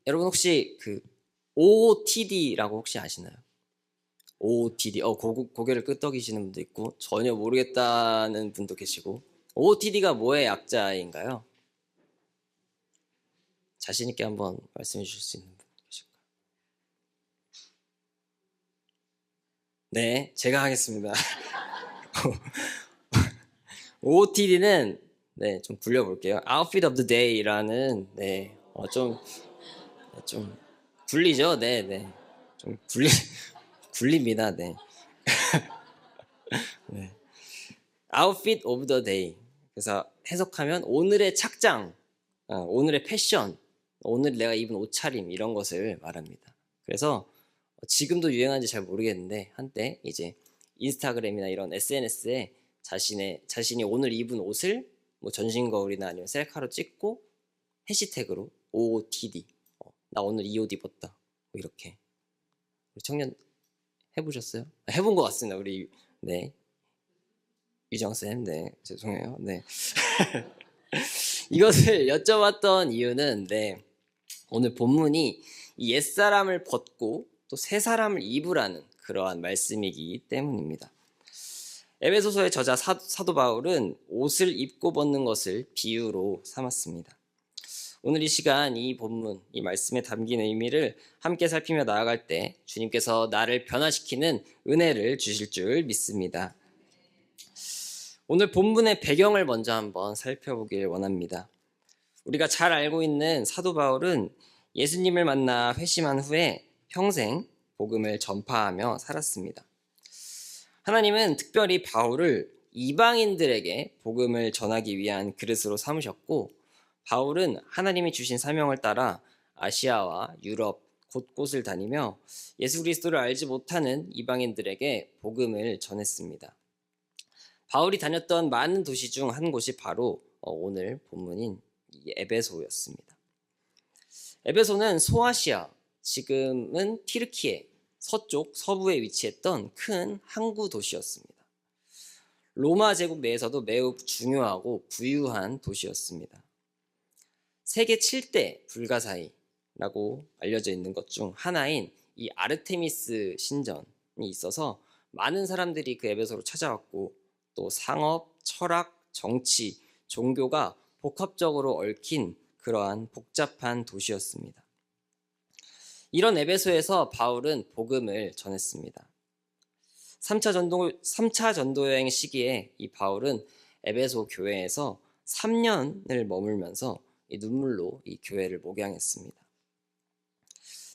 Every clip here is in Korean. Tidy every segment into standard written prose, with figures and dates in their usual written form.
여러분 혹시 그 OOTD라고 혹시 아시나요? OOTD. 고개를 끄덕이시는 분도 있고 전혀 모르겠다는 분도 계시고. OOTD가 뭐의 약자인가요? 자신 있게 한번 말씀해 주실 수 있는 분 계실까요? 네, 제가 하겠습니다. OOTD는 좀 굴려볼게요. Outfit of the Day라는 좀 굴리죠. 좀 굴립니다. Outfit of the Day. 그래서 해석하면 오늘의 착장, 오늘의 패션, 오늘 내가 입은 옷차림 이런 것을 말합니다. 그래서 지금도 유행하는지 잘 모르겠는데 한때 이제 인스타그램이나 이런 SNS에 자신이 오늘 입은 옷을 뭐 전신 거울이나 아니면 셀카로 찍고 해시태그로 OOTD, 나 오늘 이 옷 입었다, 뭐 이렇게. 우리 청년 해보셨어요? 해본 것 같습니다. 우리 유정쌤, 죄송해요. 이것을 여쭤봤던 이유는 오늘 본문이 이 옛사람을 벗고 또 새 사람을 입으라는 그러한 말씀이기 때문입니다. 에베소서의 저자 사도 바울은 옷을 입고 벗는 것을 비유로 삼았습니다. 오늘 이 시간 이 본문, 이 말씀에 담긴 의미를 함께 살피며 나아갈 때 주님께서 나를 변화시키는 은혜를 주실 줄 믿습니다. 오늘 본문의 배경을 먼저 한번 살펴보길 원합니다. 우리가 잘 알고 있는 사도 바울은 예수님을 만나 회심한 후에 평생 복음을 전파하며 살았습니다. 하나님은 특별히 바울을 이방인들에게 복음을 전하기 위한 그릇으로 삼으셨고, 바울은 하나님이 주신 사명을 따라 아시아와 유럽 곳곳을 다니며 예수 그리스도를 알지 못하는 이방인들에게 복음을 전했습니다. 바울이 다녔던 많은 도시 중 한 곳이 바로 오늘 본문인 에베소였습니다. 에베소는 소아시아, 지금은 튀르키예 서쪽 서부에 위치했던 큰 항구 도시였습니다. 로마 제국 내에서도 매우 중요하고 부유한 도시였습니다. 세계 7대 불가사의라고 알려져 있는 것 중 하나인 이 아르테미스 신전이 있어서 많은 사람들이 그 에베소로 찾아왔고, 또 상업, 철학, 정치, 종교가 복합적으로 얽힌 그러한 복잡한 도시였습니다. 이런 에베소에서 바울은 복음을 전했습니다. 3차 전도 여행 시기에 이 바울은 에베소 교회에서 3년을 머물면서 이 눈물로 이 교회를 목양했습니다.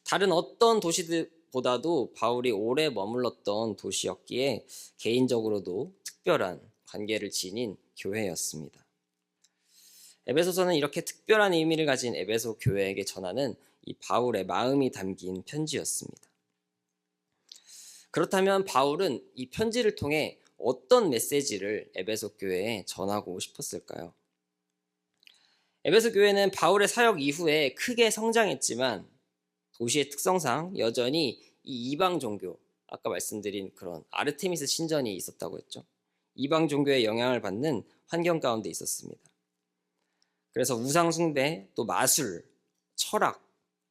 다른 어떤 도시들보다도 바울이 오래 머물렀던 도시였기에 개인적으로도 특별한 관계를 지닌 교회였습니다. 에베소서는 이렇게 특별한 의미를 가진 에베소 교회에게 전하는 이 바울의 마음이 담긴 편지였습니다. 그렇다면 바울은 이 편지를 통해 어떤 메시지를 에베소 교회에 전하고 싶었을까요? 에베소 교회는 바울의 사역 이후에 크게 성장했지만 도시의 특성상 여전히 이 이방 종교, 아까 말씀드린 그런 아르테미스 신전이 있었다고 했죠. 이방 종교의 영향을 받는 환경 가운데 있었습니다. 그래서 우상 숭배, 또 마술, 철학,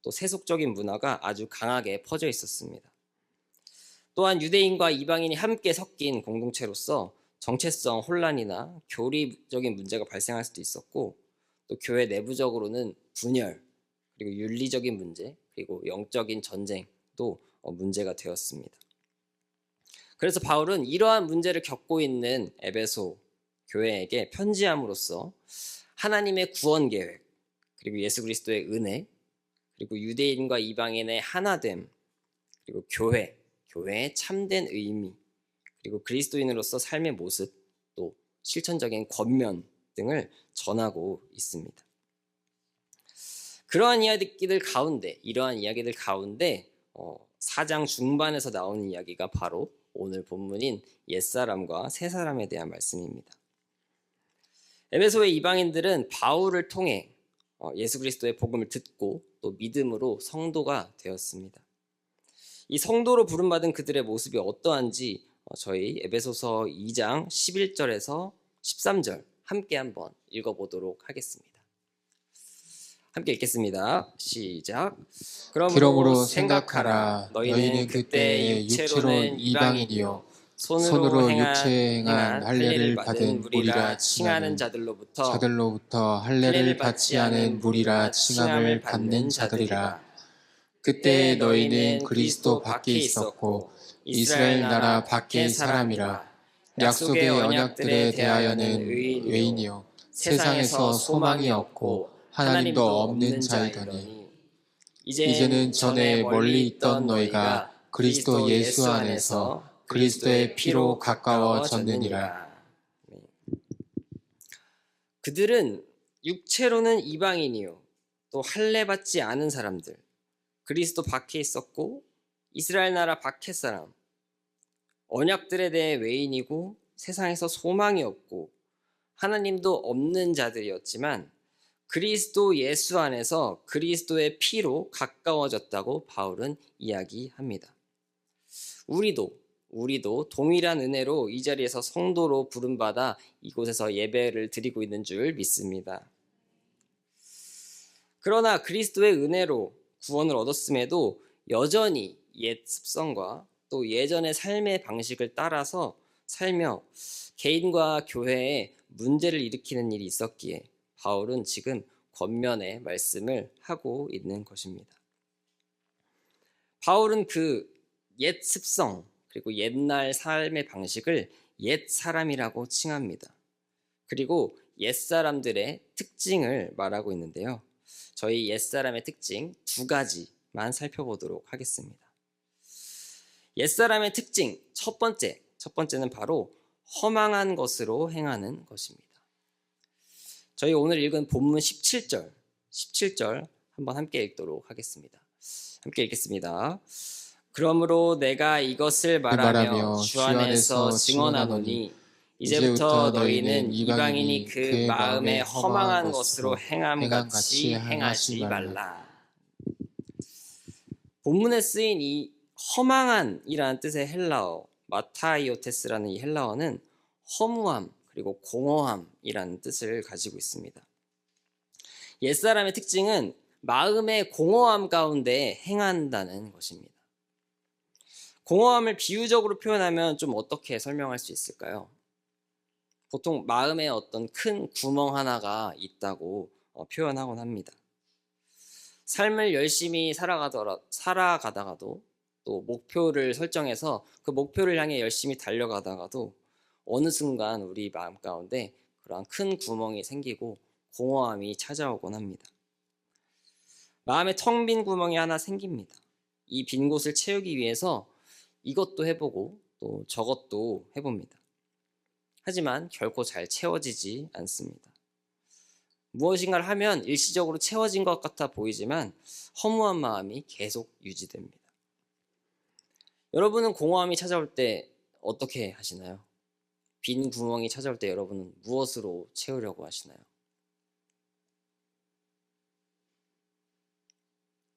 또 세속적인 문화가 아주 강하게 퍼져 있었습니다. 또한 유대인과 이방인이 함께 섞인 공동체로서 정체성 혼란이나 교리적인 문제가 발생할 수도 있었고, 또 교회 내부적으로는 분열, 그리고 윤리적인 문제, 그리고 영적인 전쟁도 문제가 되었습니다. 그래서 바울은 이러한 문제를 겪고 있는 에베소 교회에게 편지함으로써 하나님의 구원 계획, 그리고 예수 그리스도의 은혜, 그리고 유대인과 이방인의 하나됨, 그리고 교회의 참된 의미, 그리고 그리스도인으로서 삶의 모습, 또 실천적인 권면 등을 전하고 있습니다. 이러한 이야기들 가운데 4장 중반에서 나오는 이야기가 바로 오늘 본문인 옛사람과 새사람에 대한 말씀입니다. 에베소의 이방인들은 바울을 통해 예수 그리스도의 복음을 듣고 또 믿음으로 성도가 되었습니다. 이 성도로 부름받은 그들의 모습이 어떠한지 저희 에베소서 2장 11절에서 13절 함께 한번 읽어보도록 하겠습니다. 함께 읽겠습니다. 시작. 그러므로 생각하라. 너희는 그때에 육체로는 이방인이요 손으로 육체에 행한 할례를 받은 무리라 칭하는 자들로부터 할례를 받지 않은 무리라 칭함을 받는 자들이라. 그때에 너희는 그리스도 밖에 있었고 이스라엘 나라 밖의 사람이라. 약속의 언약들에 대하여는 외인이요 세상에서 소망이 없고 하나님도 없는 자이더니 이제는 전에 멀리 있던 너희가 그리스도 예수 안에서 그리스도의 피로 가까워졌느니라. 그들은 육체로는 이방인이요 또 할례 받지 않은 사람들, 그리스도 밖에 있었고 이스라엘 나라 밖의 사람, 언약들에 대해 외인이고 세상에서 소망이 없고 하나님도 없는 자들이었지만 그리스도 예수 안에서 그리스도의 피로 가까워졌다고 바울은 이야기합니다. 우리도 동일한 은혜로 이 자리에서 성도로 부름받아 이곳에서 예배를 드리고 있는 줄 믿습니다. 그러나 그리스도의 은혜로 구원을 얻었음에도 여전히 옛 습성과 또 예전의 삶의 방식을 따라서 살며 개인과 교회에 문제를 일으키는 일이 있었기에 바울은 지금 권면의 말씀을 하고 있는 것입니다. 바울은 그 옛 습성 그리고 옛날 삶의 방식을 옛 사람이라고 칭합니다. 그리고 옛 사람들의 특징을 말하고 있는데요. 저희 옛 사람의 특징 두 가지만 살펴보도록 하겠습니다. 옛 사람의 특징 첫 번째는 바로 허망한 것으로 행하는 것입니다. 저희 오늘 읽은 본문 17절 한번 함께 읽도록 하겠습니다. 함께 읽겠습니다. 그러므로 내가 이것을 말하며 주 안에서 증언하노니 이제부터 너희는 이방인이 그 마음에 허망한 것으로 행함같이 행하지 말라. 본문에 쓰인 이 허망한이라는 뜻의 헬라어 마타이오테스라는 이 헬라어는 허무함 그리고 공허함이라는 뜻을 가지고 있습니다. 옛사람의 특징은 마음의 공허함 가운데 행한다는 것입니다. 공허함을 비유적으로 표현하면 좀 어떻게 설명할 수 있을까요? 보통 마음에 어떤 큰 구멍 하나가 있다고 표현하곤 합니다. 삶을 열심히 살아가다가도 또 목표를 설정해서 그 목표를 향해 열심히 달려가다가도 어느 순간 우리 마음 가운데 그러한 큰 구멍이 생기고 공허함이 찾아오곤 합니다. 마음에 텅 빈 구멍이 하나 생깁니다. 이 빈 곳을 채우기 위해서 이것도 해보고 또 저것도 해봅니다. 하지만 결코 잘 채워지지 않습니다. 무엇인가를 하면 일시적으로 채워진 것 같아 보이지만 허무한 마음이 계속 유지됩니다. 여러분은 공허함이 찾아올 때 어떻게 하시나요? 빈 구멍이 찾아올 때 여러분은 무엇으로 채우려고 하시나요?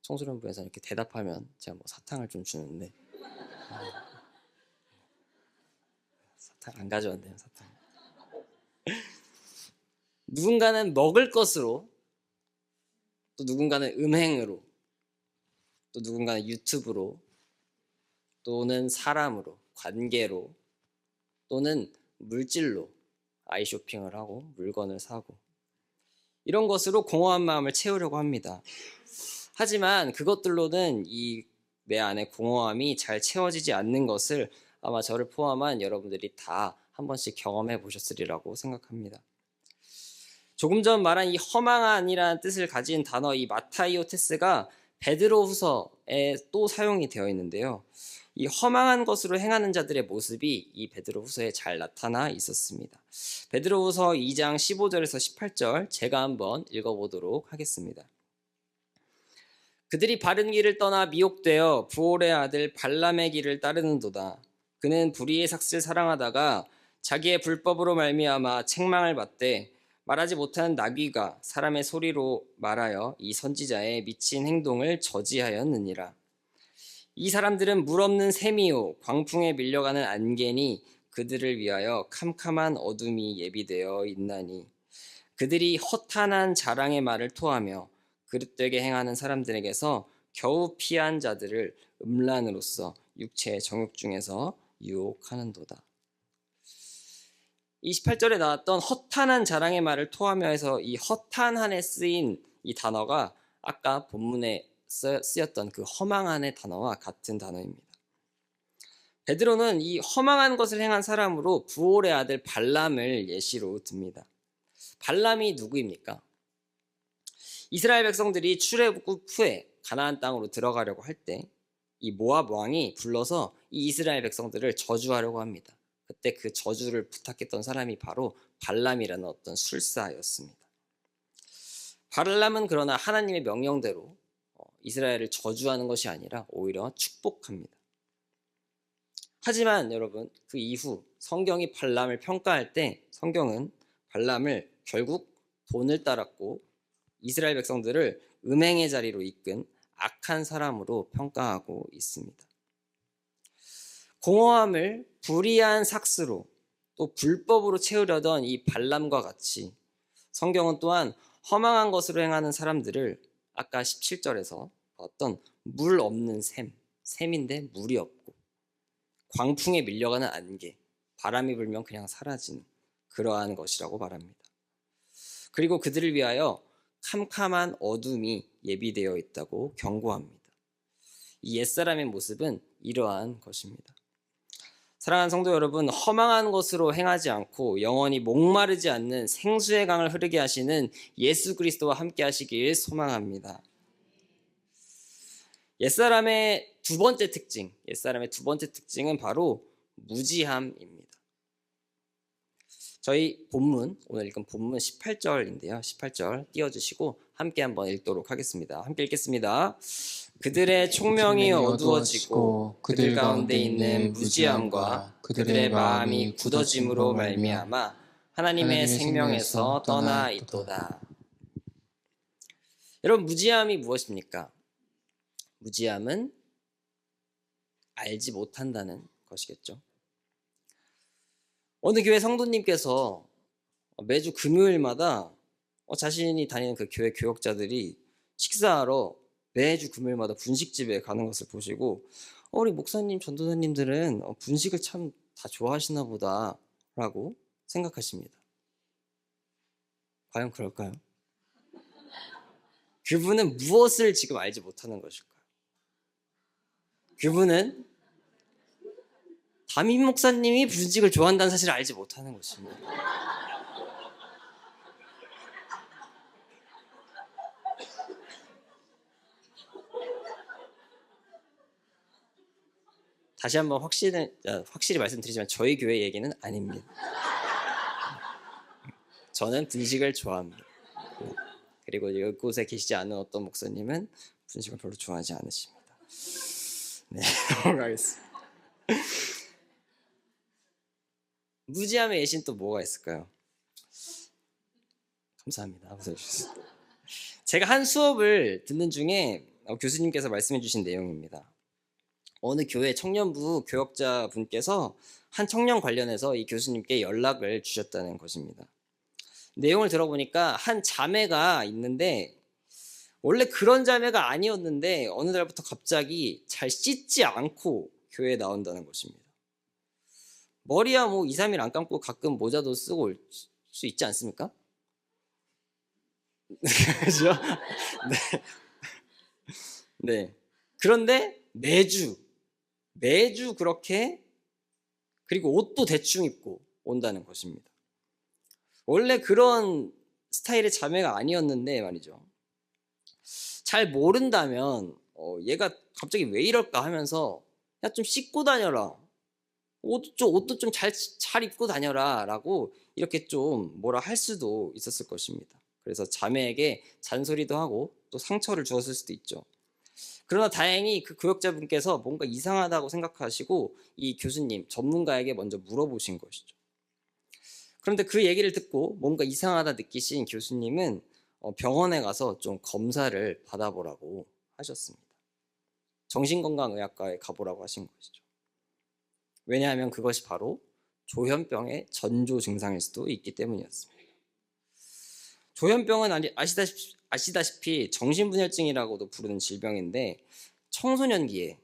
청소년부에서 이렇게 대답하면 제가 뭐 사탕을 좀 주는데 사탕 안 가져왔네요. 사탕. 누군가는 먹을 것으로, 또 누군가는 음행으로, 또 누군가는 유튜브로, 또는 사람으로, 관계로, 또는 물질로 아이쇼핑을 하고 물건을 사고 이런 것으로 공허한 마음을 채우려고 합니다. 하지만 그것들로는 이 내 안에 공허함이 잘 채워지지 않는 것을 아마 저를 포함한 여러분들이 다 한 번씩 경험해 보셨으리라고 생각합니다. 조금 전 말한 이 허망한이라는 뜻을 가진 단어 이 마타이오테스가 베드로후서에 또 사용이 되어 있는데요. 이 허망한 것으로 행하는 자들의 모습이 이 베드로후서에 잘 나타나 있었습니다. 베드로후서 2장 15절에서 18절 제가 한번 읽어보도록 하겠습니다. 그들이 바른 길을 떠나 미혹되어 부올의 아들 발람의 길을 따르는도다. 그는 불의의 삭슬 사랑하다가 자기의 불법으로 말미암아 책망을 받되 말하지 못하는 나귀가 사람의 소리로 말하여 이 선지자의 미친 행동을 저지하였느니라. 이 사람들은 물 없는 샘이요 광풍에 밀려가는 안개니 그들을 위하여 캄캄한 어둠이 예비되어 있나니 그들이 허탄한 자랑의 말을 토하며 그릇되게 행하는 사람들에게서 겨우 피한 자들을 음란으로서 육체의 정욕 중에서 유혹하는도다. 28절에 나왔던 허탄한 자랑의 말을 토하며 해서 이 허탄한에 쓰인 이 단어가 아까 본문에 쓰였던 그 허망한의 단어와 같은 단어입니다. 베드로는 이 허망한 것을 행한 사람으로 부올의 아들 발람을 예시로 듭니다. 발람이 누구입니까? 이스라엘 백성들이 출애굽 후에 가나안 땅으로 들어가려고 할 때 이 모압 왕이 불러서 이 이스라엘 백성들을 저주하려고 합니다. 그때 그 저주를 부탁했던 사람이 바로 발람이라는 어떤 술사였습니다. 발람은 그러나 하나님의 명령대로 이스라엘을 저주하는 것이 아니라 오히려 축복합니다. 하지만 여러분, 그 이후 성경이 발람을 평가할 때 성경은 발람을 결국 돈을 따랐고 이스라엘 백성들을 음행의 자리로 이끈 악한 사람으로 평가하고 있습니다. 공허함을 불의한 삭스로 또 불법으로 채우려던 이 발람과 같이 성경은 또한 허망한 것으로 행하는 사람들을 아까 17절에서 어떤 물 없는 샘인데 물이 없고 광풍에 밀려가는 안개, 바람이 불면 그냥 사라지는 그러한 것이라고 말합니다. 그리고 그들을 위하여 캄캄한 어둠이 예비되어 있다고 경고합니다. 이 옛사람의 모습은 이러한 것입니다. 사랑하는 성도 여러분, 허망한 것으로 행하지 않고 영원히 목마르지 않는 생수의 강을 흐르게 하시는 예수 그리스도와 함께 하시길 소망합니다. 옛사람의 두 번째 특징은 바로 무지함입니다. 저희 본문, 오늘 읽은 본문 18절인데요. 18절 띄워주시고 함께 한번 읽도록 하겠습니다. 함께 읽겠습니다. 그들의 총명이 어두워지고 그들 가운데 있는 무지함과 그들의 마음이 굳어짐으로 말미암아 하나님의 생명에서 떠나 있도다. 여러분, 무지함이 무엇입니까? 무지함은 알지 못한다는 것이겠죠. 어느 교회 성도님께서 매주 금요일마다 자신이 다니는 그 교회 교역자들이 식사하러 매주 금요일마다 분식집에 가는 것을 보시고 우리 목사님, 전도사님들은 분식을 참 다 좋아하시나 보다 라고 생각하십니다. 과연 그럴까요? 그분은 무엇을 지금 알지 못하는 것일까요? 그분은 담임 목사님이 분식을 좋아한다는 사실을 알지 못하는 것입니다. 다시 한번 확실히 말씀드리지만 저희 교회 얘기는 아닙니다. 저는 분식을 좋아합니다. 그리고 이곳에 계시지 않은 어떤 목사님은 분식을 별로 좋아하지 않으십니다. 네, 넘어가겠습니다. 무지함의 예신 또 뭐가 있을까요? 감사합니다. 웃어주셨어요. 제가 한 수업을 듣는 중에 교수님께서 말씀해 주신 내용입니다. 어느 교회 청년부 교역자분께서 한 청년 관련해서 이 교수님께 연락을 주셨다는 것입니다. 내용을 들어보니까 한 자매가 있는데 원래 그런 자매가 아니었는데 어느 날부터 갑자기 잘 씻지 않고 교회에 나온다는 것입니다. 머리야 뭐 2, 3일 안 감고 가끔 모자도 쓰고 올 수 있지 않습니까? 그렇죠? 네. 네. 그런데 매주 그렇게, 그리고 옷도 대충 입고 온다는 것입니다. 원래 그런 스타일의 자매가 아니었는데 말이죠. 잘 모른다면 얘가 갑자기 왜 이럴까 하면서 야, 좀 씻고 다녀라. 옷도 좀 잘 입고 다녀라 라고 이렇게 좀 뭐라 할 수도 있었을 것입니다. 그래서 자매에게 잔소리도 하고 또 상처를 주었을 수도 있죠. 그러나 다행히 그 교역자분께서 뭔가 이상하다고 생각하시고 이 교수님, 전문가에게 먼저 물어보신 것이죠. 그런데 그 얘기를 듣고 뭔가 이상하다 느끼신 교수님은 병원에 가서 좀 검사를 받아보라고 하셨습니다. 정신건강의학과에 가보라고 하신 것이죠. 왜냐하면 그것이 바로 조현병의 전조 증상일 수도 있기 때문이었습니다. 조현병은 아시다시피 정신분열증이라고도 부르는 질병인데 청소년기에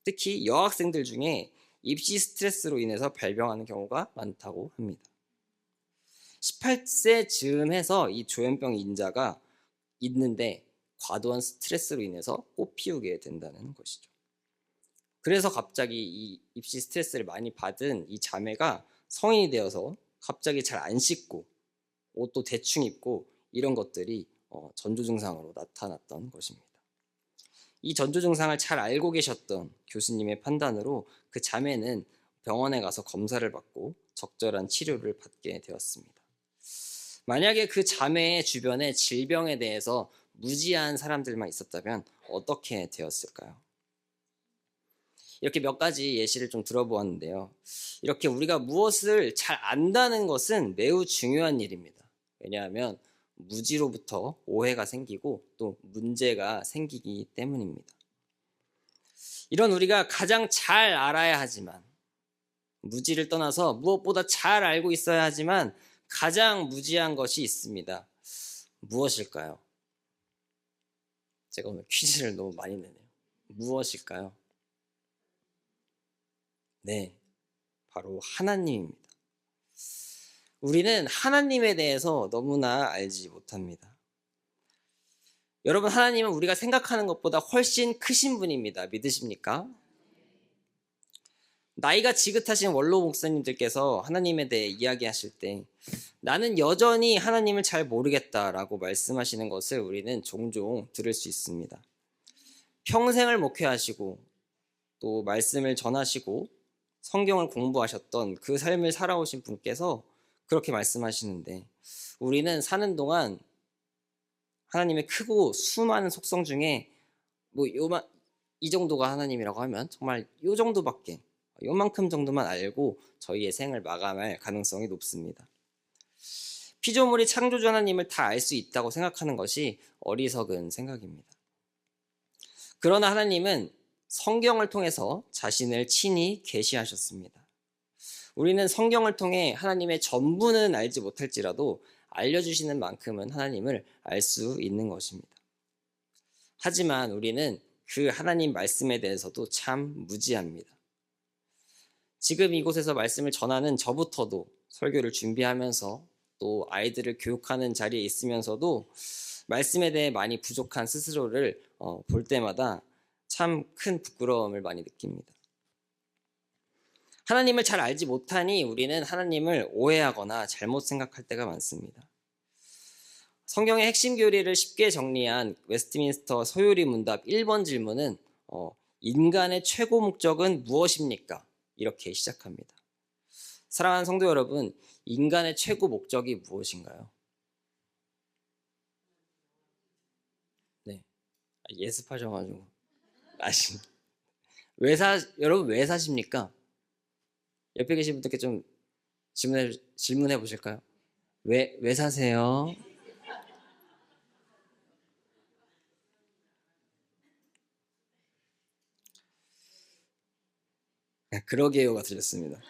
특히 여학생들 중에 입시 스트레스로 인해서 발병하는 경우가 많다고 합니다. 18세 즈음해서 이 조현병 인자가 있는데 과도한 스트레스로 인해서 꽃피우게 된다는 것이죠. 그래서 갑자기 이 입시 스트레스를 많이 받은 이 자매가 성인이 되어서 갑자기 잘 안 씻고 옷도 대충 입고 이런 것들이 전조 증상으로 나타났던 것입니다. 이 전조 증상을 잘 알고 계셨던 교수님의 판단으로 그 자매는 병원에 가서 검사를 받고 적절한 치료를 받게 되었습니다. 만약에 그 자매의 주변에 질병에 대해서 무지한 사람들만 있었다면 어떻게 되었을까요? 이렇게 몇 가지 예시를 좀 들어보았는데요. 이렇게 우리가 무엇을 잘 안다는 것은 매우 중요한 일입니다. 왜냐하면 무지로부터 오해가 생기고 또 문제가 생기기 때문입니다. 이런 우리가 가장 잘 알아야 하지만 무지를 떠나서 무엇보다 잘 알고 있어야 하지만 가장 무지한 것이 있습니다. 무엇일까요? 제가 오늘 퀴즈를 너무 많이 내네요. 무엇일까요? 네, 바로 하나님입니다. 우리는 하나님에 대해서 너무나 알지 못합니다. 여러분, 하나님은 우리가 생각하는 것보다 훨씬 크신 분입니다. 믿으십니까? 나이가 지긋하신 원로 목사님들께서 하나님에 대해 이야기하실 때 나는 여전히 하나님을 잘 모르겠다라고 말씀하시는 것을 우리는 종종 들을 수 있습니다. 평생을 목회하시고 또 말씀을 전하시고 성경을 공부하셨던 그 삶을 살아오신 분께서 그렇게 말씀하시는데 우리는 사는 동안 하나님의 크고 수많은 속성 중에 이 정도가 하나님이라고 하면 정말 이 정도밖에 요만큼 정도만 알고 저희의 생을 마감할 가능성이 높습니다. 피조물이 창조주 하나님을 다 알 수 있다고 생각하는 것이 어리석은 생각입니다. 그러나 하나님은 성경을 통해서 자신을 친히 계시하셨습니다. 우리는 성경을 통해 하나님의 전부는 알지 못할지라도 알려주시는 만큼은 하나님을 알 수 있는 것입니다. 하지만 우리는 그 하나님 말씀에 대해서도 참 무지합니다. 지금 이곳에서 말씀을 전하는 저부터도 설교를 준비하면서 또 아이들을 교육하는 자리에 있으면서도 말씀에 대해 많이 부족한 스스로를 볼 때마다 참 큰 부끄러움을 많이 느낍니다. 하나님을 잘 알지 못하니 우리는 하나님을 오해하거나 잘못 생각할 때가 많습니다. 성경의 핵심 교리를 쉽게 정리한 웨스트민스터 소요리 문답 1번 질문은 인간의 최고 목적은 무엇입니까? 이렇게 시작합니다. 사랑하는 성도 여러분, 인간의 최고 목적이 무엇인가요? 네, 예습하셔가지고 여러분 왜 사십니까? 옆에 계신 분들께 좀 질문해 보실까요? 왜 사세요? 그러게요가 들렸습니다.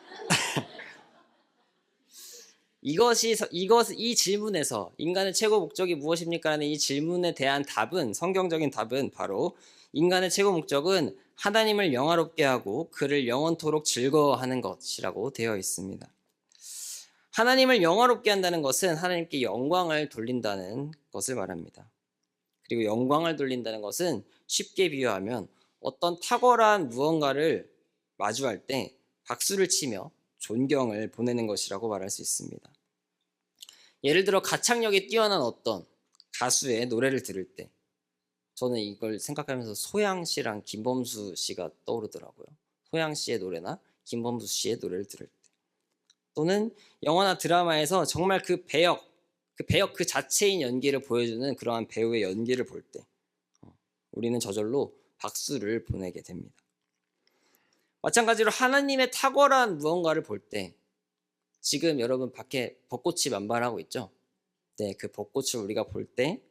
이 질문에서 인간의 최고 목적이 무엇입니까? 하는 이 질문에 대한 답은, 성경적인 답은 바로 인간의 최고 목적은 하나님을 영화롭게 하고 그를 영원토록 즐거워하는 것이라고 되어 있습니다. 하나님을 영화롭게 한다는 것은 하나님께 영광을 돌린다는 것을 말합니다. 그리고 영광을 돌린다는 것은 쉽게 비유하면 어떤 탁월한 무언가를 마주할 때 박수를 치며 존경을 보내는 것이라고 말할 수 있습니다. 예를 들어 가창력이 뛰어난 어떤 가수의 노래를 들을 때 저는 이걸 생각하면서 소양 씨랑 김범수 씨가 떠오르더라고요. 소양 씨의 노래나 김범수 씨의 노래를 들을 때 또는 영화나 드라마에서 정말 그 배역 그 자체인 연기를 보여주는 그러한 배우의 연기를 볼 때 우리는 저절로 박수를 보내게 됩니다. 마찬가지로 하나님의 탁월한 무언가를 볼 때 지금 여러분 밖에 벚꽃이 만발하고 있죠? 네, 그 벚꽃을 우리가 볼 때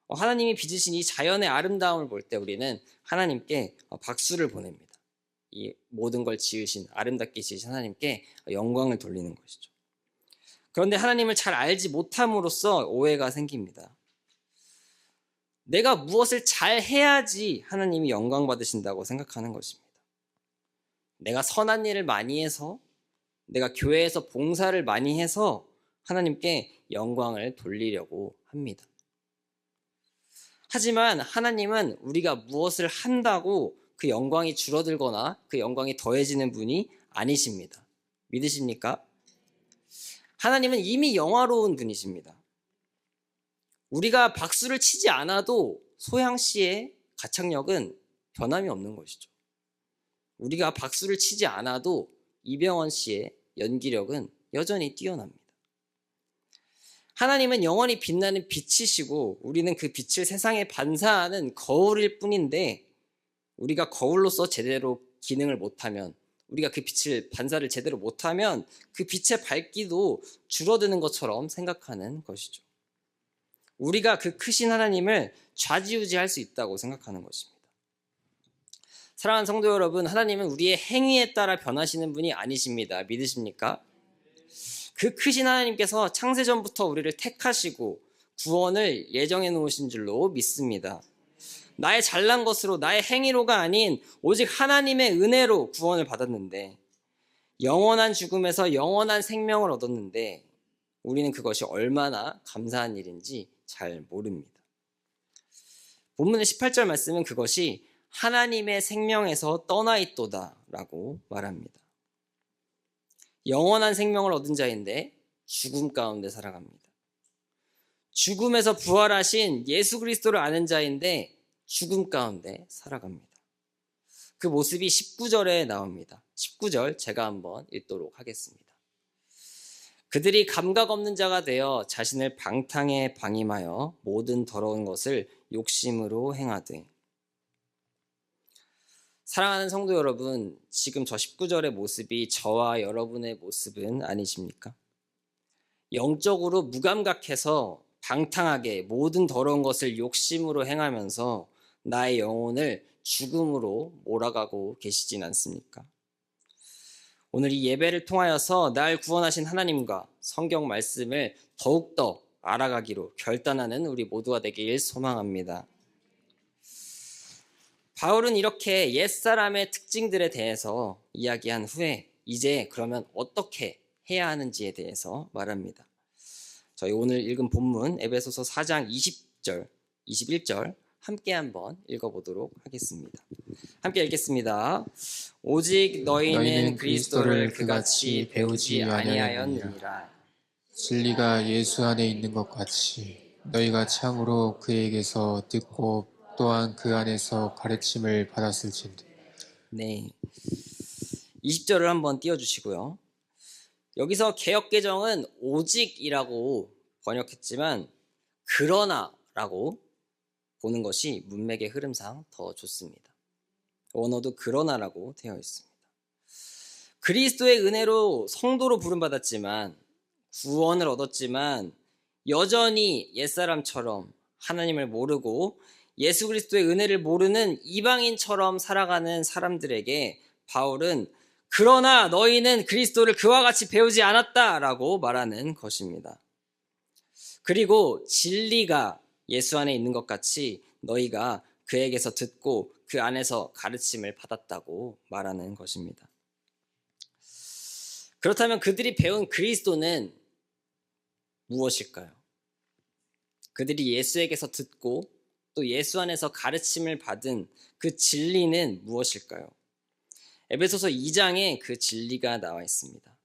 하나님이 빚으신 이 자연의 아름다움을 볼 때 우리는 하나님께 박수를 보냅니다. 이 모든 걸 지으신 아름답게 지으신 하나님께 영광을 돌리는 것이죠. 그런데 하나님을 잘 알지 못함으로써 오해가 생깁니다. 내가 무엇을 잘 해야지 하나님이 영광 받으신다고 생각하는 것입니다. 내가 선한 일을 많이 해서, 내가 교회에서 봉사를 많이 해서 하나님께 영광을 돌리려고 합니다. 하지만 하나님은 우리가 무엇을 한다고 그 영광이 줄어들거나 그 영광이 더해지는 분이 아니십니다. 믿으십니까? 하나님은 이미 영화로운 분이십니다. 우리가 박수를 치지 않아도 소양 씨의 가창력은 변함이 없는 것이죠. 우리가 박수를 치지 않아도 이병헌 씨의 연기력은 여전히 뛰어납니다. 하나님은 영원히 빛나는 빛이시고 우리는 그 빛을 세상에 반사하는 거울일 뿐인데, 우리가 거울로서 제대로 기능을 못하면, 우리가 그 빛을 반사를 제대로 못하면 그 빛의 밝기도 줄어드는 것처럼 생각하는 것이죠. 우리가 그 크신 하나님을 좌지우지할 수 있다고 생각하는 것입니다. 사랑하는 성도 여러분, 하나님은 우리의 행위에 따라 변하시는 분이 아니십니다. 믿으십니까? 그 크신 하나님께서 창세전부터 우리를 택하시고 구원을 예정해 놓으신 줄로 믿습니다. 나의 잘난 것으로, 나의 행위로가 아닌 오직 하나님의 은혜로 구원을 받았는데, 영원한 죽음에서 영원한 생명을 얻었는데 우리는 그것이 얼마나 감사한 일인지 잘 모릅니다. 본문의 18절 말씀은 그것이 하나님의 생명에서 떠나 있도다 라고 말합니다. 영원한 생명을 얻은 자인데 죽음 가운데 살아갑니다. 죽음에서 부활하신 예수 그리스도를 아는 자인데 죽음 가운데 살아갑니다. 그 모습이 19절에 나옵니다. 19절 제가 한번 읽도록 하겠습니다. 그들이 감각 없는 자가 되어 자신을 방탕에 방임하여 모든 더러운 것을 욕심으로 행하되. 사랑하는 성도 여러분, 지금 저 19절의 모습이 저와 여러분의 모습은 아니십니까? 영적으로 무감각해서 방탕하게 모든 더러운 것을 욕심으로 행하면서 나의 영혼을 죽음으로 몰아가고 계시진 않습니까? 오늘 이 예배를 통하여서 날 구원하신 하나님과 성경 말씀을 더욱더 알아가기로 결단하는 우리 모두가 되길 소망합니다. 바울은 이렇게 옛사람의 특징들에 대해서 이야기한 후에 이제 그러면 어떻게 해야 하는지에 대해서 말합니다. 저희 오늘 읽은 본문 에베소서 4장 20절, 21절 함께 한번 읽어보도록 하겠습니다. 함께 읽겠습니다. 오직 너희는 그리스도를 그같이 배우지 아니하였느니라. 진리가 예수 안에 있는 것 같이 너희가 참으로 그에게서 듣고 또한 그 안에서 가르침을 받았을진데. 네, 20절을 한번 띄워주시고요. 여기서 개역개정은 오직이라고 번역했지만 그러나라고 보는 것이 문맥의 흐름상 더 좋습니다. 원어도 그러나라고 되어 있습니다. 그리스도의 은혜로 성도로 부름받았지만, 구원을 얻었지만 여전히 옛사람처럼 하나님을 모르고 예수 그리스도의 은혜를 모르는 이방인처럼 살아가는 사람들에게 바울은 그러나 너희는 그리스도를 그와 같이 배우지 않았다라고 말하는 것입니다. 그리고 진리가 예수 안에 있는 것 같이 너희가 그에게서 듣고 그 안에서 가르침을 받았다고 말하는 것입니다. 그렇다면 그들이 배운 그리스도는 무엇일까요? 그들이 예수에게서 듣고 또 예수 안에서 가르침을 받은 그 진리는 무엇일까요? 에베소서 2장에 그 진리가 나와 있습니다.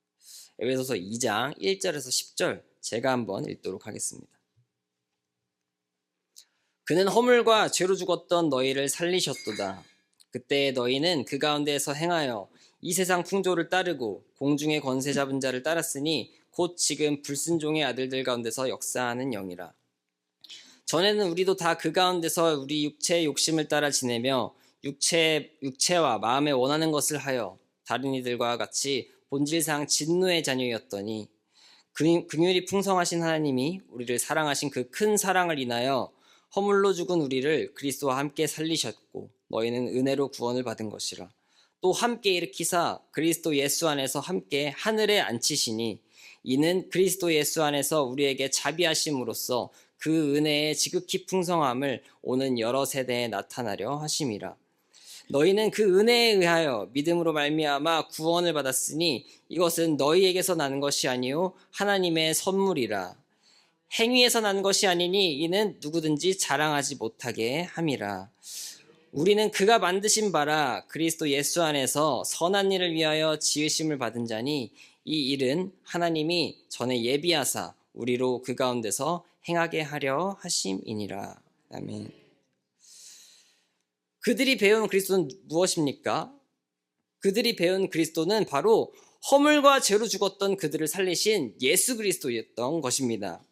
에베소서 2장 1절에서 10절 제가 한번 읽도록 하겠습니다. 그는 허물과 죄로 죽었던 너희를 살리셨도다. 그때 너희는 그 가운데에서 행하여 이 세상 풍조를 따르고 공중의 권세 잡은 자를 따랐으니 곧 지금 불순종의 아들들 가운데서 역사하는 영이라. 전에는 우리도 다 그 가운데서 우리 육체의 욕심을 따라 지내며 육체와 마음에 원하는 것을 하여 다른 이들과 같이 본질상 진노의 자녀였더니 긍휼이 풍성하신 하나님이 우리를 사랑하신 그 큰 사랑을 인하여 허물로 죽은 우리를 그리스도와 함께 살리셨고 너희는 은혜로 구원을 받은 것이라. 또 함께 일으키사 그리스도 예수 안에서 함께 하늘에 앉히시니 이는 그리스도 예수 안에서 우리에게 자비하심으로써 그 은혜의 지극히 풍성함을 오는 여러 세대에 나타나려 하심이라. 너희는 그 은혜에 의하여 믿음으로 말미암아 구원을 받았으니 이것은 너희에게서 나는 것이 아니요 하나님의 선물이라. 행위에서 난 것이 아니니 이는 누구든지 자랑하지 못하게 함이라. 우리는 그가 만드신 바라 그리스도 예수 안에서 선한 일을 위하여 지으심을 받은 자니 이 일은 하나님이 전에 예비하사 우리로 그 가운데서 행하게 하려 하심이니라. 아멘. 그들이 배운 그리스도는 무엇입니까? 그들이 배운 그리스도는 바로 허물과 죄로 죽었던 그들을 살리신 예수 그리스도였던 것입니다.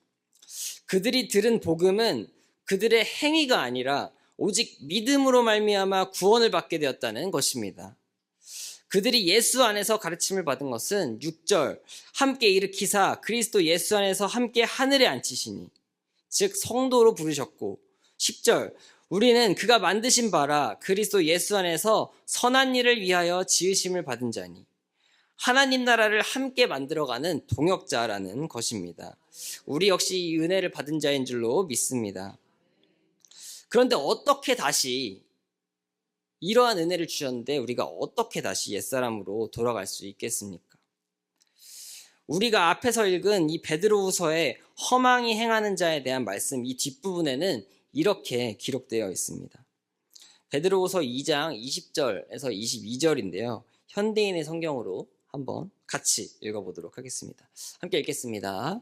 그들이 들은 복음은 그들의 행위가 아니라 오직 믿음으로 말미암아 구원을 받게 되었다는 것입니다. 그들이 예수 안에서 가르침을 받은 것은 6절 함께 일으키사 그리스도 예수 안에서 함께 하늘에 앉히시니 즉 성도로 부르셨고 10절 우리는 그가 만드신 바라 그리스도 예수 안에서 선한 일을 위하여 지으심을 받은 자니 하나님 나라를 함께 만들어가는 동역자라는 것입니다. 우리 역시 이 은혜를 받은 자인 줄로 믿습니다. 그런데 어떻게 다시 이러한 은혜를 주셨는데 우리가 어떻게 다시 옛사람으로 돌아갈 수 있겠습니까? 우리가 앞에서 읽은 이 베드로후서의 허망히 행하는 자에 대한 말씀 이 뒷부분에는 이렇게 기록되어 있습니다. 베드로후서 2장 20절에서 22절인데요. 현대인의 성경으로 한번 같이 읽어보도록 하겠습니다. 함께 읽겠습니다.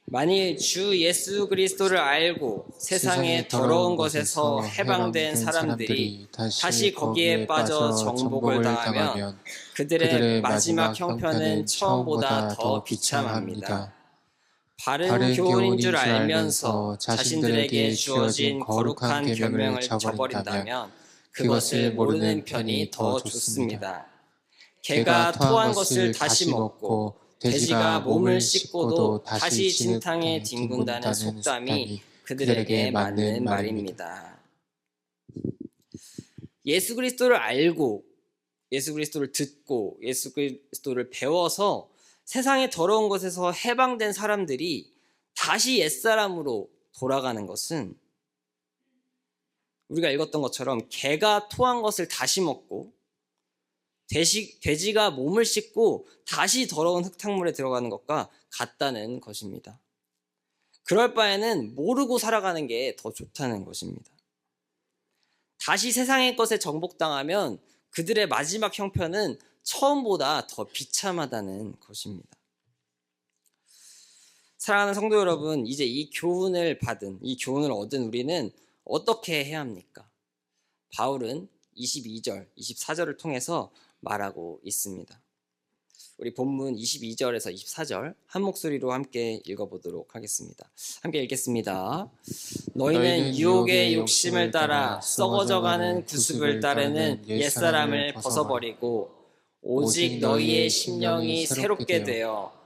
만일 주 예수 그리스도를 알고 세상의 더러운 것에서 해방된 사람들이 다시 거기에 빠져 정복을 당하면 그들의 마지막 형편은 처음보다 더 비참합니다. 바른 교훈인 줄 알면서 자신들에게 주어진 거룩한 계명을 저버린다면 그것을 모르는 편이 더 좋습니다. 개가 토한 것을 다시 먹고 돼지가 몸을 씻고도 다시 진탕에 뒹군다는 속담이 그들에게 맞는 말입니다. 예수 그리스도를 알고 예수 그리스도를 듣고 예수 그리스도를 배워서 세상의 더러운 것에서 해방된 사람들이 다시 옛사람으로 돌아가는 것은 우리가 읽었던 것처럼 개가 토한 것을 다시 먹고 돼지가 몸을 씻고 다시 더러운 흙탕물에 들어가는 것과 같다는 것입니다. 그럴 바에는 모르고 살아가는 게 더 좋다는 것입니다. 다시 세상의 것에 정복당하면 그들의 마지막 형편은 처음보다 더 비참하다는 것입니다. 사랑하는 성도 여러분, 이제 이 교훈을 얻은 우리는 어떻게 해야 합니까? 바울은 22절, 24절을 통해서 말하고 있습니다. 우리 본문 22절에서 24절 한 목소리로 함께 읽어보도록 하겠습니다. 함께 읽겠습니다. 너희는 유혹의 욕심을 따라 썩어져가는 구습을 따르는 옛사람을 벗어버리고 오직 너희의 심령이 새롭게 되어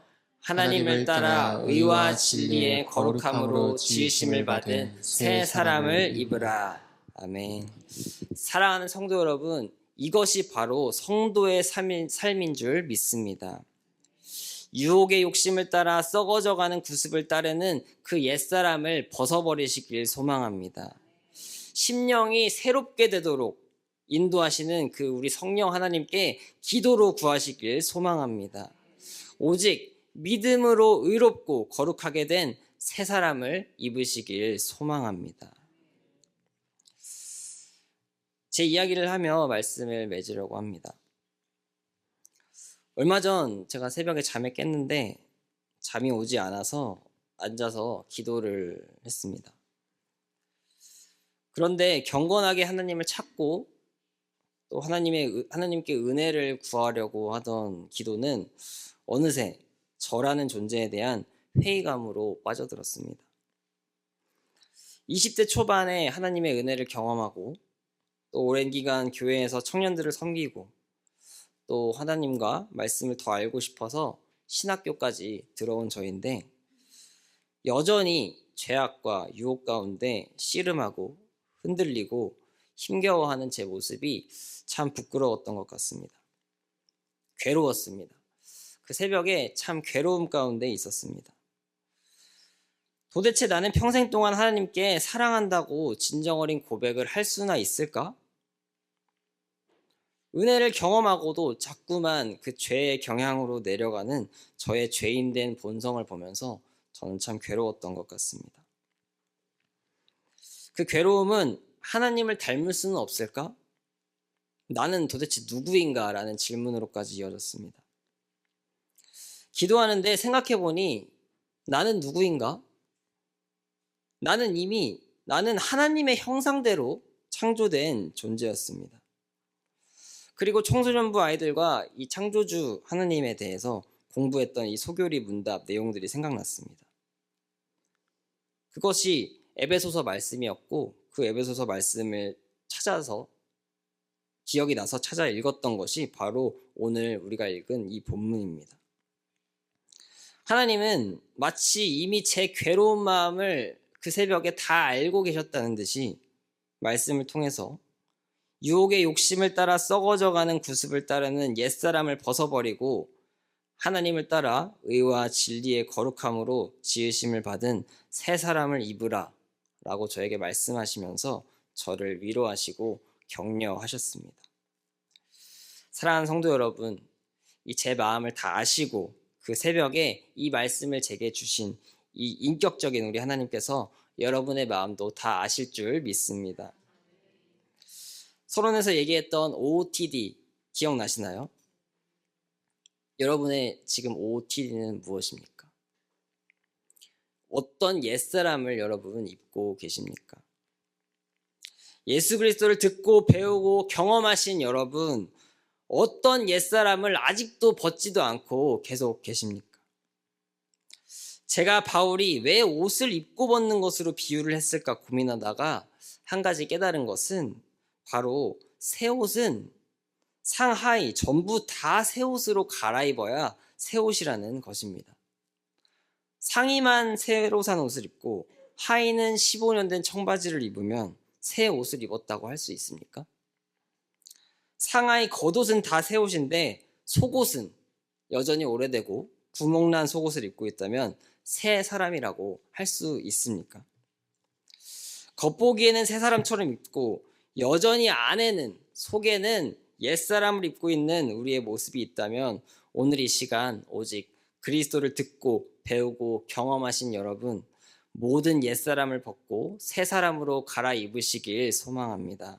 하나님을 따라 의와 진리의 거룩함으로 지으심을 받은 새 사람을 입으라. 아멘. 사랑하는 성도 여러분, 이것이 바로 성도의 삶인 줄 믿습니다. 유혹의 욕심을 따라 썩어져가는 구습을 따르는 그 옛사람을 벗어버리시길 소망합니다. 심령이 새롭게 되도록 인도하시는 그 우리 성령 하나님께 기도로 구하시길 소망합니다. 오직 믿음으로 의롭고 거룩하게 된 새 사람을 입으시길 소망합니다. 제 이야기를 하며 말씀을 맺으려고 합니다. 얼마 전 제가 새벽에 잠에 깼는데 잠이 오지 않아서 앉아서 기도를 했습니다. 그런데 경건하게 하나님을 찾고 또 하나님께 은혜를 구하려고 하던 기도는 어느새 저라는 존재에 대한 회의감으로 빠져들었습니다. 20대 초반에 하나님의 은혜를 경험하고 또 오랜 기간 교회에서 청년들을 섬기고 또 하나님과 말씀을 더 알고 싶어서 신학교까지 들어온 저인데 여전히 죄악과 유혹 가운데 씨름하고 흔들리고 힘겨워하는 제 모습이 참 부끄러웠던 것 같습니다. 괴로웠습니다. 그 새벽에 참 괴로움 가운데 있었습니다. 도대체 나는 평생 동안 하나님께 사랑한다고 진정 어린 고백을 할 수나 있을까? 은혜를 경험하고도 자꾸만 그 죄의 경향으로 내려가는 저의 죄인된 본성을 보면서 저는 참 괴로웠던 것 같습니다. 그 괴로움은 하나님을 닮을 수는 없을까? 나는 도대체 누구인가? 라는 질문으로까지 이어졌습니다. 기도하는데 생각해보니 나는 누구인가? 나는 하나님의 형상대로 창조된 존재였습니다. 그리고 청소년부 아이들과 이 창조주 하나님에 대해서 공부했던 이 소교리 문답 내용들이 생각났습니다. 그것이 에베소서 말씀이었고 그 에베소서 말씀을 찾아서 기억이 나서 찾아 읽었던 것이 바로 오늘 우리가 읽은 이 본문입니다. 하나님은 마치 이미 제 괴로운 마음을 그 새벽에 다 알고 계셨다는 듯이 말씀을 통해서 유혹의 욕심을 따라 썩어져가는 구습을 따르는 옛사람을 벗어버리고 하나님을 따라 의와 진리의 거룩함으로 지으심을 받은 새 사람을 입으라 라고 저에게 말씀하시면서 저를 위로하시고 격려하셨습니다. 사랑하는 성도 여러분, 이 제 마음을 다 아시고 그 새벽에 이 말씀을 제게 주신 이 인격적인 우리 하나님께서 여러분의 마음도 다 아실 줄 믿습니다. 서론에서 얘기했던 OOTD 기억나시나요? 여러분의 지금 OOTD는 무엇입니까? 어떤 옛사람을 여러분 입고 계십니까? 예수 그리스도를 듣고 배우고 경험하신 여러분, 어떤 옛사람을 아직도 벗지도 않고 계속 계십니까? 제가 바울이 왜 옷을 입고 벗는 것으로 비유를 했을까 고민하다가 한 가지 깨달은 것은 바로 새 옷은 상하이 전부 다 새 옷으로 갈아입어야 새 옷이라는 것입니다. 상의만 새로 산 옷을 입고 하의는 15년 된 청바지를 입으면 새 옷을 입었다고 할 수 있습니까? 상하이 겉옷은 다 새 옷인데 속옷은 여전히 오래되고 구멍난 속옷을 입고 있다면 새 사람이라고 할 수 있습니까? 겉보기에는 새 사람처럼 입고 여전히 안에는 속에는 옛사람을 입고 있는 우리의 모습이 있다면 오늘 이 시간 오직 그리스도를 듣고 배우고 경험하신 여러분 모든 옛사람을 벗고 새 사람으로 갈아입으시길 소망합니다.